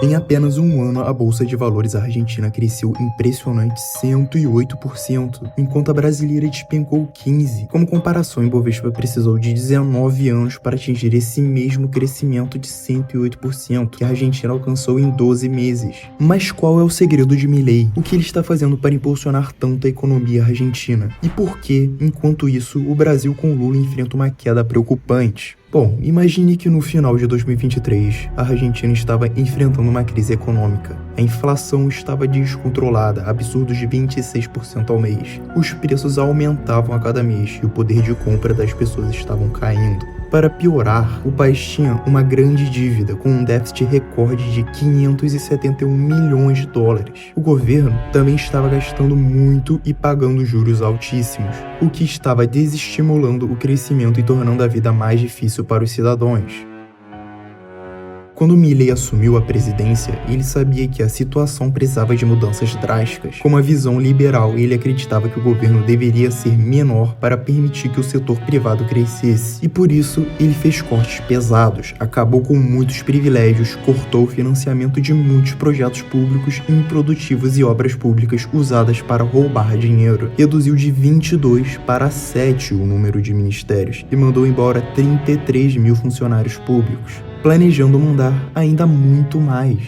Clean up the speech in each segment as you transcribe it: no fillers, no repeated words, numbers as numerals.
Em apenas um ano, a Bolsa de Valores argentina cresceu impressionante 108%, enquanto a brasileira despencou 15%. Como comparação, o Ibovespa precisou de 19 anos para atingir esse mesmo crescimento de 108% que a Argentina alcançou em 12 meses. Mas qual é o segredo de Milei? O que ele está fazendo para impulsionar tanto a economia argentina? E por que, enquanto isso, o Brasil com Lula enfrenta uma queda preocupante? Bom, imagine que no final de 2023, a Argentina estava enfrentando uma crise econômica. A inflação estava descontrolada, absurdos de 26% ao mês. Os preços aumentavam a cada mês e o poder de compra das pessoas estavam caindo. Para piorar, o país tinha uma grande dívida, com um déficit recorde de 571 milhões de dólares. O governo também estava gastando muito e pagando juros altíssimos, o que estava desestimulando o crescimento e tornando a vida mais difícil para os cidadãos. Quando Milei assumiu a presidência, ele sabia que a situação precisava de mudanças drásticas. Com uma visão liberal, ele acreditava que o governo deveria ser menor para permitir que o setor privado crescesse. E por isso, ele fez cortes pesados, acabou com muitos privilégios, cortou o financiamento de muitos projetos públicos improdutivos e obras públicas usadas para roubar dinheiro. Reduziu de 22 para 7 o número de ministérios e mandou embora 33 mil funcionários públicos, planejando mandar ainda muito mais.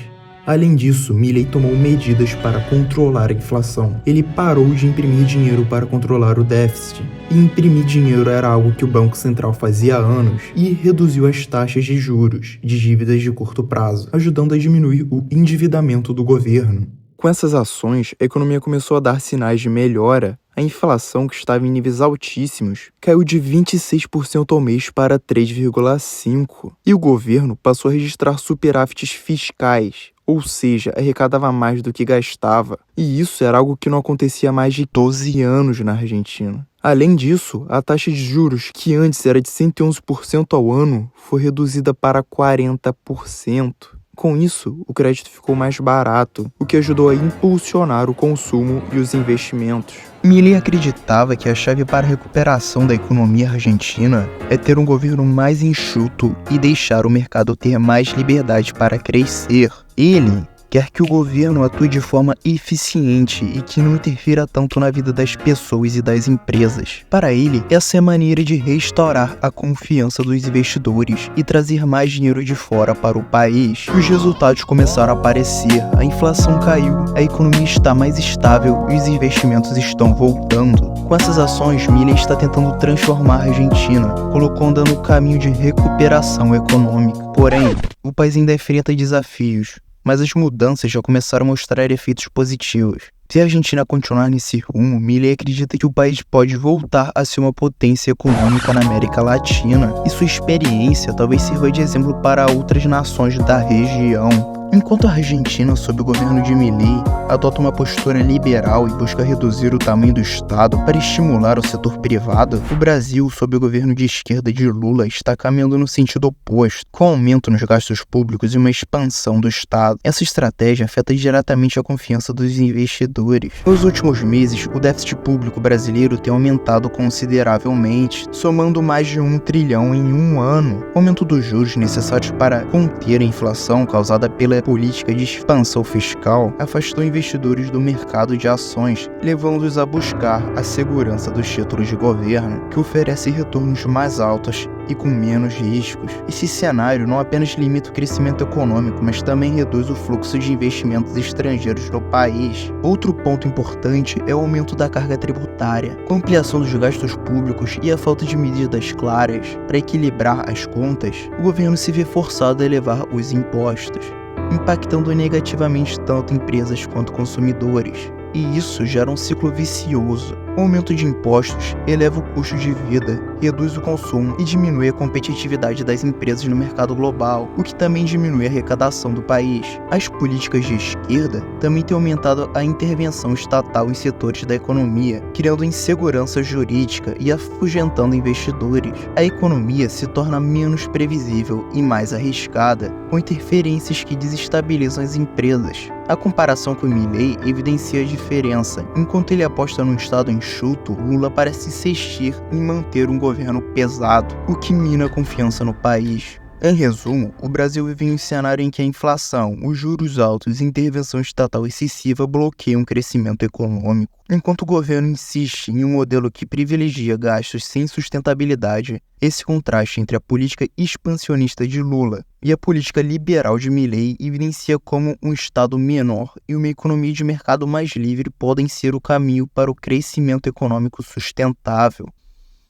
Além disso, Milei tomou medidas para controlar a inflação. Ele parou de imprimir dinheiro para controlar o déficit. E imprimir dinheiro era algo que o Banco Central fazia há anos, e reduziu as taxas de juros de dívidas de curto prazo, ajudando a diminuir o endividamento do governo. Com essas ações, a economia começou a dar sinais de melhora. A inflação, que estava em níveis altíssimos, caiu de 26% ao mês para 3,5%. E o governo passou a registrar superávites fiscais, ou seja, arrecadava mais do que gastava. E isso era algo que não acontecia há mais de 12 anos na Argentina. Além disso, a taxa de juros, que antes era de 111% ao ano, foi reduzida para 40%. Com isso, o crédito ficou mais barato, o que ajudou a impulsionar o consumo e os investimentos. Milei acreditava que a chave para a recuperação da economia argentina é ter um governo mais enxuto e deixar o mercado ter mais liberdade para crescer. Ele quer que o governo atue de forma eficiente e que não interfira tanto na vida das pessoas e das empresas. Para ele, essa é a maneira de restaurar a confiança dos investidores e trazer mais dinheiro de fora para o país. Os resultados começaram a aparecer, a inflação caiu, a economia está mais estável e os investimentos estão voltando. Com essas ações, Milei está tentando transformar a Argentina, colocando-a no caminho de recuperação econômica. Porém, o país ainda enfrenta desafios, mas as mudanças já começaram a mostrar efeitos positivos. Se a Argentina continuar nesse rumo, Milei acredita que o país pode voltar a ser uma potência econômica na América Latina, e sua experiência talvez sirva de exemplo para outras nações da região. Enquanto a Argentina, sob o governo de Milei, adota uma postura liberal e busca reduzir o tamanho do Estado para estimular o setor privado, o Brasil, sob o governo de esquerda de Lula, está caminhando no sentido oposto, com aumento nos gastos públicos e uma expansão do Estado. Essa estratégia afeta diretamente a confiança dos investidores. Nos últimos meses, o déficit público brasileiro tem aumentado consideravelmente, somando mais de 1 trilhão em um ano. O aumento dos juros necessários para conter a inflação causada pela política de expansão fiscal afastou investidores do mercado de ações, levando-os a buscar a segurança dos títulos de governo, que oferece retornos mais altos e com menos riscos. Esse cenário não apenas limita o crescimento econômico, mas também reduz o fluxo de investimentos estrangeiros no país. Outro ponto importante é o aumento da carga tributária. Com a ampliação dos gastos públicos e a falta de medidas claras para equilibrar as contas, o governo se vê forçado a elevar os impostos, impactando negativamente tanto empresas quanto consumidores. E isso gera um ciclo vicioso. O aumento de impostos eleva o custo de vida, reduz o consumo e diminui a competitividade das empresas no mercado global, o que também diminui a arrecadação do país. As políticas de esquerda também têm aumentado a intervenção estatal em setores da economia, criando insegurança jurídica e afugentando investidores. A economia se torna menos previsível e mais arriscada, com interferências que desestabilizam as empresas. A comparação com Milei evidencia a diferença. Enquanto ele aposta num Estado enxuto, Lula parece insistir em manter um governo pesado, o que mina a confiança no país. Em resumo, o Brasil vive em um cenário em que a inflação, os juros altos e a intervenção estatal excessiva bloqueiam o crescimento econômico. Enquanto o governo insiste em um modelo que privilegia gastos sem sustentabilidade, esse contraste entre a política expansionista de Lula e a política liberal de Milei evidencia como um Estado menor e uma economia de mercado mais livre podem ser o caminho para o crescimento econômico sustentável.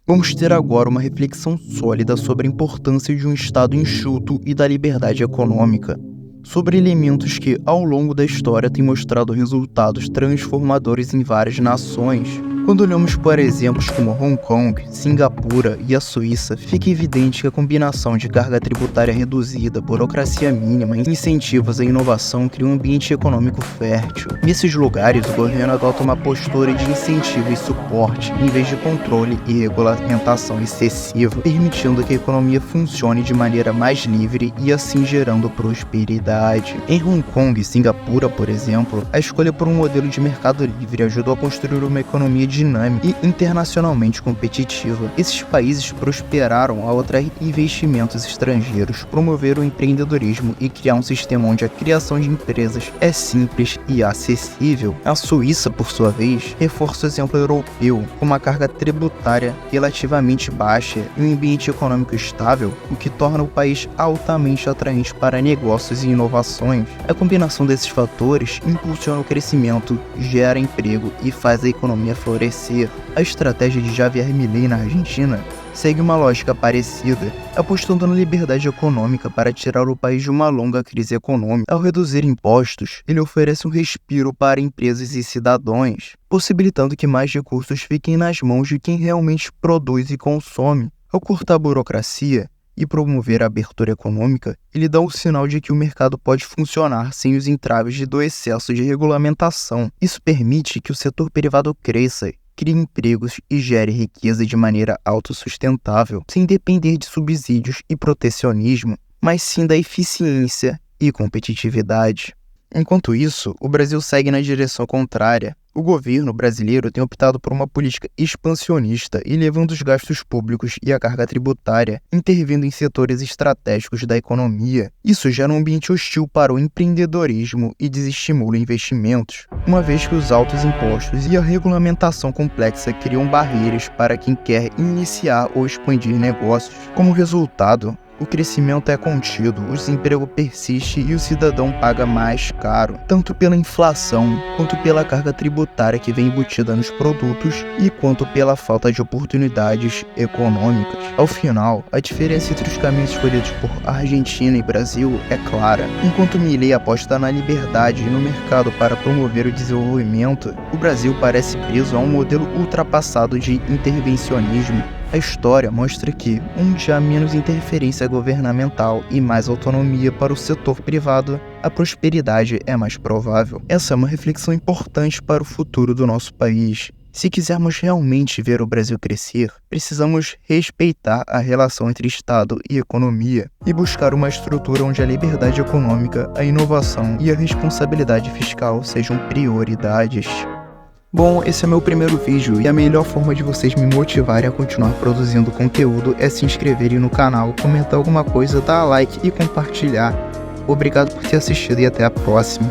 Vamos ter agora uma reflexão sólida sobre a importância de um Estado enxuto e da liberdade econômica, sobre elementos que, ao longo da história, têm mostrado resultados transformadores em várias nações. Quando olhamos para exemplos como Hong Kong, Singapura e a Suíça, fica evidente que a combinação de carga tributária reduzida, burocracia mínima e incentivos à inovação cria um ambiente econômico fértil. Nesses lugares, o governo adota uma postura de incentivo e suporte, em vez de controle e regulamentação excessiva, permitindo que a economia funcione de maneira mais livre e assim gerando prosperidade. Em Hong Kong e Singapura, por exemplo, a escolha por um modelo de mercado livre ajudou a construir uma economia dinâmica e internacionalmente competitiva. Esses países prosperaram ao atrair investimentos estrangeiros, promover o empreendedorismo e criar um sistema onde a criação de empresas é simples e acessível. A Suíça, por sua vez, reforça o exemplo europeu, com uma carga tributária relativamente baixa e um ambiente econômico estável, o que torna o país altamente atraente para negócios e inovações. A combinação desses fatores impulsiona o crescimento, gera emprego e faz a economia florescer. A estratégia de Javier Milei na Argentina segue uma lógica parecida, apostando na liberdade econômica para tirar o país de uma longa crise econômica. Ao reduzir impostos, ele oferece um respiro para empresas e cidadãos, possibilitando que mais recursos fiquem nas mãos de quem realmente produz e consome. Ao cortar a burocracia e promover a abertura econômica, ele dá o sinal de que o mercado pode funcionar sem os entraves do excesso de regulamentação. Isso permite que o setor privado cresça, crie empregos e gere riqueza de maneira autossustentável, sem depender de subsídios e protecionismo, mas sim da eficiência e competitividade. Enquanto isso, o Brasil segue na direção contrária. O governo brasileiro tem optado por uma política expansionista, elevando os gastos públicos e a carga tributária, intervindo em setores estratégicos da economia. Isso gera um ambiente hostil para o empreendedorismo e desestimula investimentos, uma vez que os altos impostos e a regulamentação complexa criam barreiras para quem quer iniciar ou expandir negócios. Como resultado, o crescimento é contido, o desemprego persiste e o cidadão paga mais caro, tanto pela inflação, quanto pela carga tributária que vem embutida nos produtos e quanto pela falta de oportunidades econômicas. Ao final, a diferença entre os caminhos escolhidos por Argentina e Brasil é clara. Enquanto Milei aposta na liberdade e no mercado para promover o desenvolvimento, o Brasil parece preso a um modelo ultrapassado de intervencionismo. A história mostra que, onde há menos interferência governamental e mais autonomia para o setor privado, a prosperidade é mais provável. Essa é uma reflexão importante para o futuro do nosso país. Se quisermos realmente ver o Brasil crescer, precisamos respeitar a relação entre Estado e economia e buscar uma estrutura onde a liberdade econômica, a inovação e a responsabilidade fiscal sejam prioridades. Bom, esse é meu primeiro vídeo e a melhor forma de vocês me motivarem a continuar produzindo conteúdo é se inscreverem no canal, comentar alguma coisa, dar like e compartilhar. Obrigado por ter assistido e até a próxima.